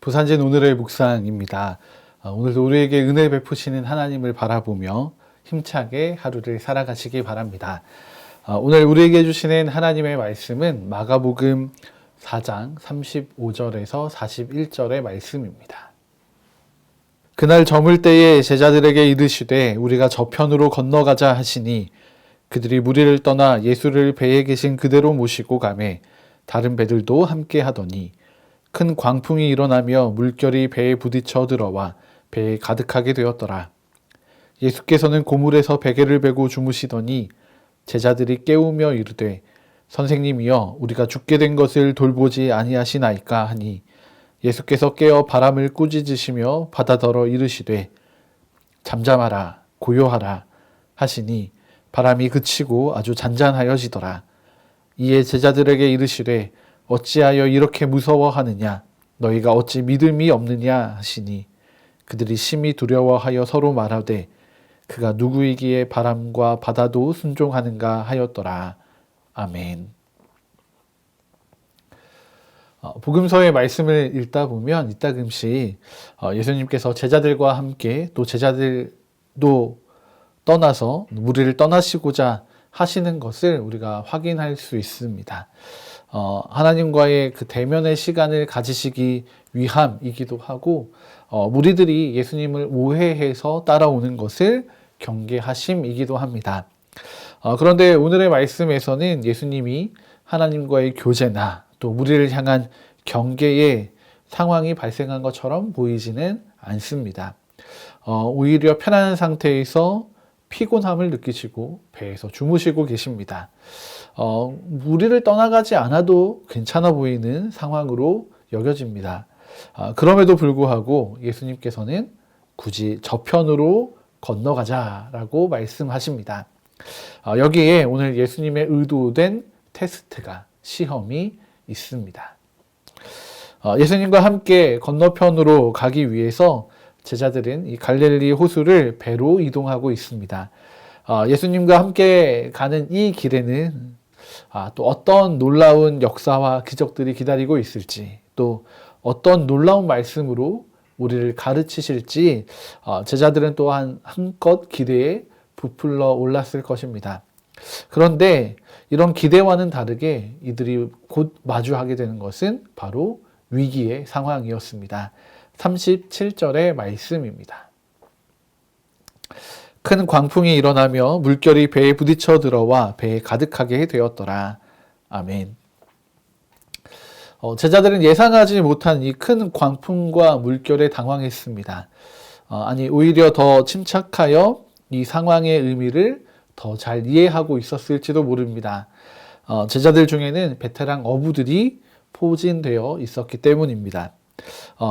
부산진 오늘의 묵상입니다. 오늘도 우리에게 은혜 베푸시는 하나님을 바라보며 힘차게 하루를 살아가시기 바랍니다. 오늘 우리에게 주시는 하나님의 말씀은 마가복음 4장 35절에서 41절의 말씀입니다. 그날 저물 때에 제자들에게 이르시되 우리가 저편으로 건너가자 하시니 그들이 무리를 떠나 예수를 배에 계신 그대로 모시고 가매 다른 배들도 함께 하더니 큰 광풍이 일어나며 물결이 배에 부딪혀 들어와 배에 가득하게 되었더라. 예수께서는 고물에서 베개를 베고 주무시더니 제자들이 깨우며 이르되 선생님이여 우리가 죽게 된 것을 돌보지 아니하시나이까 하니 예수께서 깨어 바람을 꾸짖으시며 바다더러 이르시되 잠잠하라 고요하라 하시니 바람이 그치고 아주 잔잔하여지더라. 이에 제자들에게 이르시되 어찌하여 이렇게 무서워하느냐 너희가 어찌 믿음이 없느냐 하시니 그들이 심히 두려워하여 서로 말하되 그가 누구이기에 바람과 바다도 순종하는가 하였더라. 아멘. 복음서의 말씀을 읽다 보면 이따금씩 예수님께서 제자들과 함께 또 제자들도 떠나서 무리를 떠나시고자 하시는 것을 우리가 확인할 수 있습니다. 하나님과의 그 대면의 시간을 가지시기 위함이기도 하고 무리들이 예수님을 오해해서 따라오는 것을 경계하심이기도 합니다. 그런데 오늘의 말씀에서는 예수님이 하나님과의 교제나 또 무리를 향한 경계의 상황이 발생한 것처럼 보이지는 않습니다. 오히려 편안한 상태에서 피곤함을 느끼시고 배에서 주무시고 계십니다. 무리를 떠나가지 않아도 괜찮아 보이는 상황으로 여겨집니다. 그럼에도 불구하고 예수님께서는 굳이 저편으로 건너가자라고 말씀하십니다. 여기에 오늘 예수님의 의도된 테스트가 시험이 있습니다. 예수님과 함께 건너편으로 가기 위해서 제자들은 이 갈릴리 호수를 배로 이동하고 있습니다. 예수님과 함께 가는 이 길에는 또 어떤 놀라운 역사와 기적들이 기다리고 있을지 또 어떤 놀라운 말씀으로 우리를 가르치실지 제자들은 또한 한껏 기대에 부풀러 올랐을 것입니다. 그런데 이런 기대와는 다르게 이들이 곧 마주하게 되는 것은 바로 위기의 상황이었습니다. 37절의 말씀입니다. 큰 광풍이 일어나며 물결이 배에 부딪혀 들어와 배에 가득하게 되었더라. 아멘. 제자들은 예상하지 못한 이 큰 광풍과 물결에 당황했습니다. 오히려 더 침착하여 이 상황의 의미를 더 잘 이해하고 있었을지도 모릅니다. 제자들 중에는 베테랑 어부들이 포진되어 있었기 때문입니다.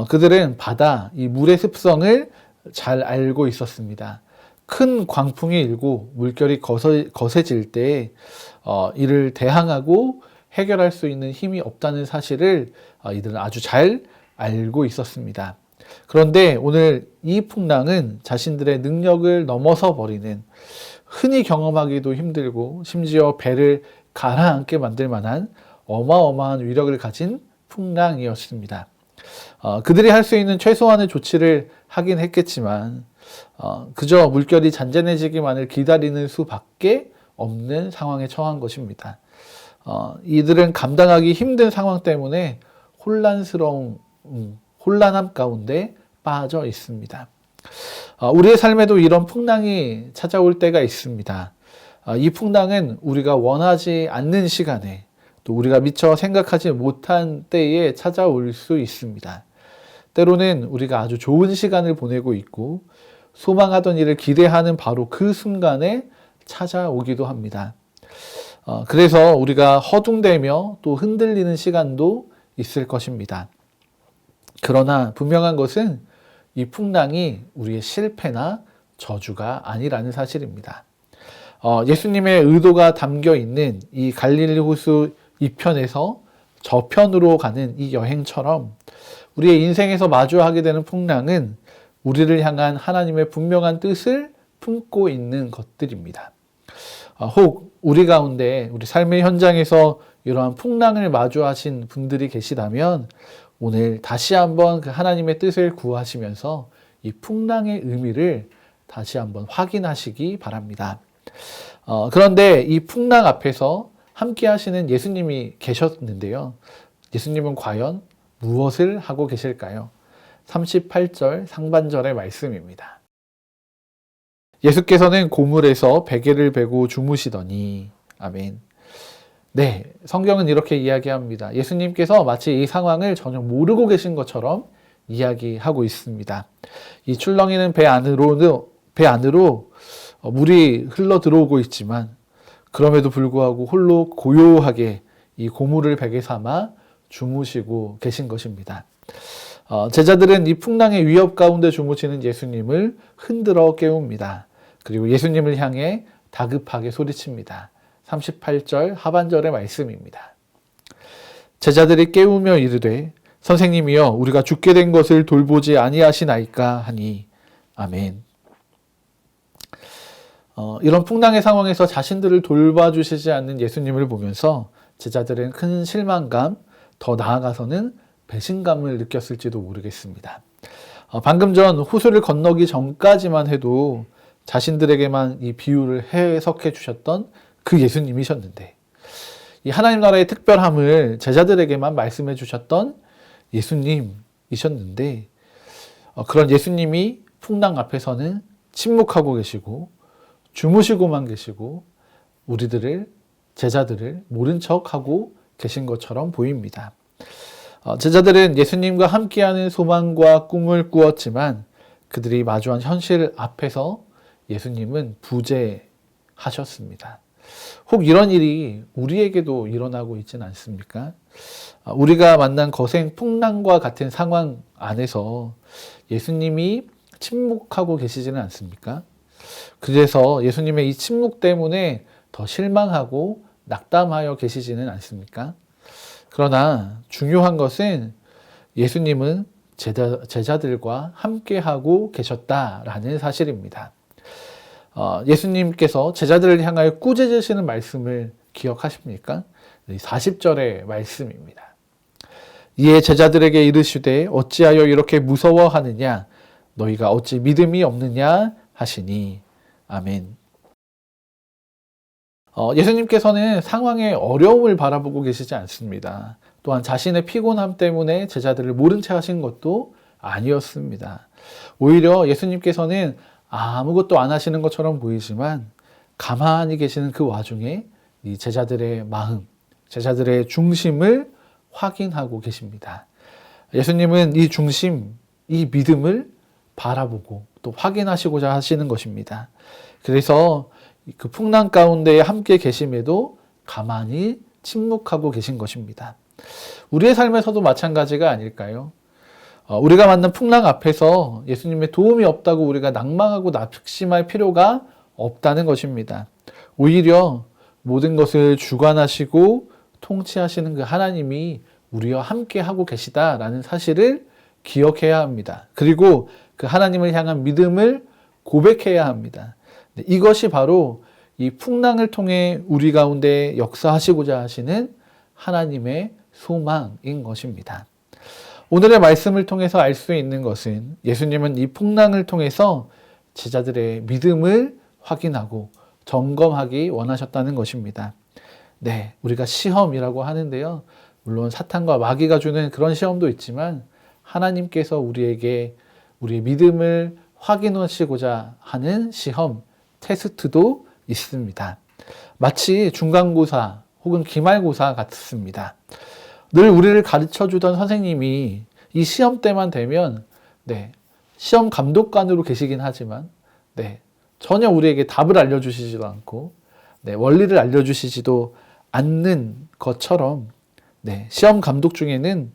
그들은 바다, 이 물의 습성을 잘 알고 있었습니다. 큰 광풍이 일고 물결이 거세질 때 이를 대항하고 해결할 수 있는 힘이 없다는 사실을 이들은 아주 잘 알고 있었습니다. 그런데 오늘 이 풍랑은 자신들의 능력을 넘어서 버리는 흔히 경험하기도 힘들고 심지어 배를 가라앉게 만들 만한 어마어마한 위력을 가진 풍랑이었습니다. 그들이 할 수 있는 최소한의 조치를 하긴 했겠지만 그저 물결이 잔잔해지기만을 기다리는 수밖에 없는 상황에 처한 것입니다. 이들은 감당하기 힘든 상황 때문에 혼란함 가운데 빠져 있습니다. 우리의 삶에도 이런 풍랑이 찾아올 때가 있습니다. 이 풍랑은 우리가 원하지 않는 시간에 또 우리가 미처 생각하지 못한 때에 찾아올 수 있습니다. 때로는 우리가 아주 좋은 시간을 보내고 있고 소망하던 일을 기대하는 바로 그 순간에 찾아오기도 합니다. 그래서 우리가 허둥대며 또 흔들리는 시간도 있을 것입니다. 그러나 분명한 것은 이 풍랑이 우리의 실패나 저주가 아니라는 사실입니다. 예수님의 의도가 담겨 있는 이 갈릴리 호수 이편에서 저편으로 가는 이 여행처럼 우리의 인생에서 마주하게 되는 풍랑은 우리를 향한 하나님의 분명한 뜻을 품고 있는 것들입니다. 혹 우리 가운데 우리 삶의 현장에서 이러한 풍랑을 마주하신 분들이 계시다면 오늘 다시 한번 그 하나님의 뜻을 구하시면서 이 풍랑의 의미를 다시 한번 확인하시기 바랍니다. 그런데 이 풍랑 앞에서 함께 하시는 예수님이 계셨는데요. 예수님은 과연 무엇을 하고 계실까요? 38절 상반절의 말씀입니다. 예수께서는 고물에서 베개를 베고 주무시더니 아멘. 네, 성경은 이렇게 이야기합니다. 예수님께서 마치 이 상황을 전혀 모르고 계신 것처럼 이야기하고 있습니다. 이 출렁이는 배 안으로 물이 흘러 들어오고 있지만 그럼에도 불구하고 홀로 고요하게 이 고물을 베개 삼아 주무시고 계신 것입니다. 제자들은 이 풍랑의 위협 가운데 주무시는 예수님을 흔들어 깨웁니다. 그리고 예수님을 향해 다급하게 소리칩니다. 38절 하반절의 말씀입니다. 제자들이 깨우며 이르되 선생님이여 우리가 죽게 된 것을 돌보지 아니하시나이까 하니 아멘. 이런 풍랑의 상황에서 자신들을 돌봐주시지 않는 예수님을 보면서 제자들은 큰 실망감, 더 나아가서는 배신감을 느꼈을지도 모르겠습니다. 방금 전 호수를 건너기 전까지만 해도 자신들에게만 이 비유를 해석해 주셨던 그 예수님이셨는데 이 하나님 나라의 특별함을 제자들에게만 말씀해 주셨던 예수님이셨는데 그런 예수님이 풍랑 앞에서는 침묵하고 계시고 주무시고만 계시고 우리들을 제자들을 모른 척하고 계신 것처럼 보입니다. 제자들은 예수님과 함께하는 소망과 꿈을 꾸었지만 그들이 마주한 현실 앞에서 예수님은 부재하셨습니다. 혹 이런 일이 우리에게도 일어나고 있지는 않습니까? 우리가 만난 거센 풍랑과 같은 상황 안에서 예수님이 침묵하고 계시지는 않습니까? 그래서 예수님의 이 침묵 때문에 더 실망하고 낙담하여 계시지는 않습니까? 그러나 중요한 것은 예수님은 제자들과 함께하고 계셨다라는 사실입니다. 예수님께서 제자들을 향하여 꾸짖으시는 말씀을 기억하십니까? 40절의 말씀입니다. 이에 제자들에게 이르시되 어찌하여 이렇게 무서워하느냐 너희가 어찌 믿음이 없느냐 하시니 아멘. 예수님께서는 상황의 어려움을 바라보고 계시지 않습니다. 또한 자신의 피곤함 때문에 제자들을 모른 채 하신 것도 아니었습니다. 오히려 예수님께서는 아무것도 안 하시는 것처럼 보이지만 가만히 계시는 그 와중에 이 제자들의 마음, 제자들의 중심을 확인하고 계십니다. 예수님은 이 중심, 이 믿음을 바라보고 또 확인하시고자 하시는 것입니다. 그래서 그 풍랑 가운데 함께 계심에도 가만히 침묵하고 계신 것입니다. 우리의 삶에서도 마찬가지가 아닐까요? 우리가 만난 풍랑 앞에서 예수님의 도움이 없다고 우리가 낭망하고 낙심할 필요가 없다는 것입니다. 오히려 모든 것을 주관하시고 통치하시는 그 하나님이 우리와 함께 하고 계시다라는 사실을 기억해야 합니다. 그리고 그 하나님을 향한 믿음을 고백해야 합니다. 이것이 바로 이 풍랑을 통해 우리 가운데 역사하시고자 하시는 하나님의 소망인 것입니다. 오늘의 말씀을 통해서 알 수 있는 것은 예수님은 이 풍랑을 통해서 제자들의 믿음을 확인하고 점검하기 원하셨다는 것입니다. 네, 우리가 시험이라고 하는데요. 물론 사탄과 마귀가 주는 그런 시험도 있지만 하나님께서 우리에게 우리의 믿음을 확인하시고자 하는 시험, 테스트도 있습니다. 마치 중간고사 혹은 기말고사 같습니다. 늘 우리를 가르쳐주던 선생님이 이 시험 때만 되면 시험 감독관으로 계시긴 하지만 전혀 우리에게 답을 알려주시지도 않고 원리를 알려주시지도 않는 것처럼 시험 감독 중에는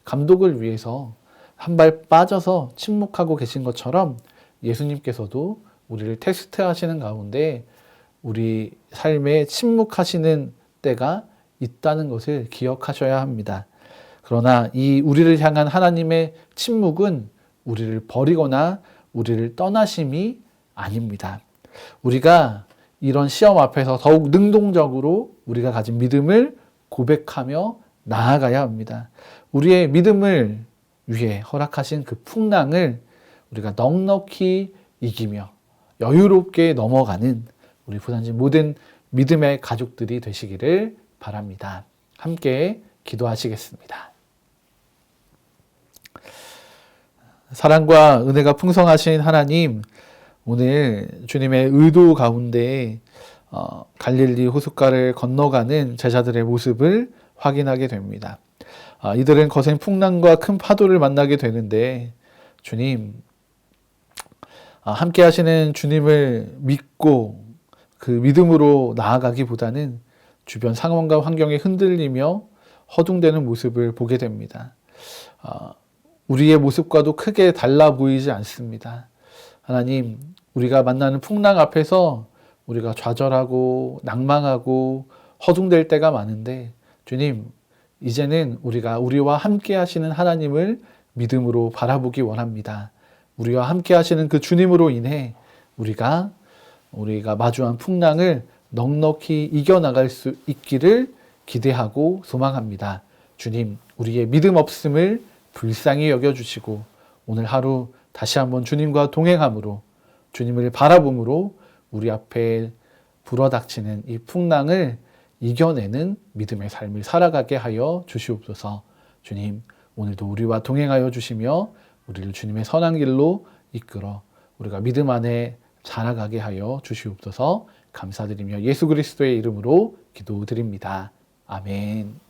감독을 위해서 한 발 빠져서 침묵하고 계신 것처럼 예수님께서도 우리를 테스트하시는 가운데 우리 삶에 침묵하시는 때가 있다는 것을 기억하셔야 합니다. 그러나 이 우리를 향한 하나님의 침묵은 우리를 버리거나 우리를 떠나심이 아닙니다. 우리가 이런 시험 앞에서 더욱 능동적으로 우리가 가진 믿음을 고백하며 나아가야 합니다. 우리의 믿음을 위해 허락하신 그 풍랑을 우리가 넉넉히 이기며 여유롭게 넘어가는 우리 부산진 모든 믿음의 가족들이 되시기를 바랍니다. 함께 기도하시겠습니다. 사랑과 은혜가 풍성하신 하나님, 오늘 주님의 의도 가운데 갈릴리 호숫가를 건너가는 제자들의 모습을 확인하게 됩니다. 이들은 거센 풍랑과 큰 파도를 만나게 되는데 주님, 함께 하시는 주님을 믿고 그 믿음으로 나아가기보다는 주변 상황과 환경에 흔들리며 허둥대는 모습을 보게 됩니다. 우리의 모습과도 크게 달라 보이지 않습니다. 하나님, 우리가 만나는 풍랑 앞에서 우리가 좌절하고 낭망하고 허둥댈 때가 많은데 주님, 이제는 우리와 함께 하시는 하나님을 믿음으로 바라보기 원합니다. 우리와 함께 하시는 그 주님으로 인해 우리가 마주한 풍랑을 넉넉히 이겨나갈 수 있기를 기대하고 소망합니다. 주님, 우리의 믿음 없음을 불쌍히 여겨주시고 오늘 하루 다시 한번 주님과 동행함으로 주님을 바라봄으로 우리 앞에 불어닥치는 이 풍랑을 이겨내는 믿음의 삶을 살아가게 하여 주시옵소서. 주님, 오늘도 우리와 동행하여 주시며 우리를 주님의 선한 길로 이끌어 우리가 믿음 안에 자라가게 하여 주시옵소서. 감사드리며 예수 그리스도의 이름으로 기도드립니다. 아멘.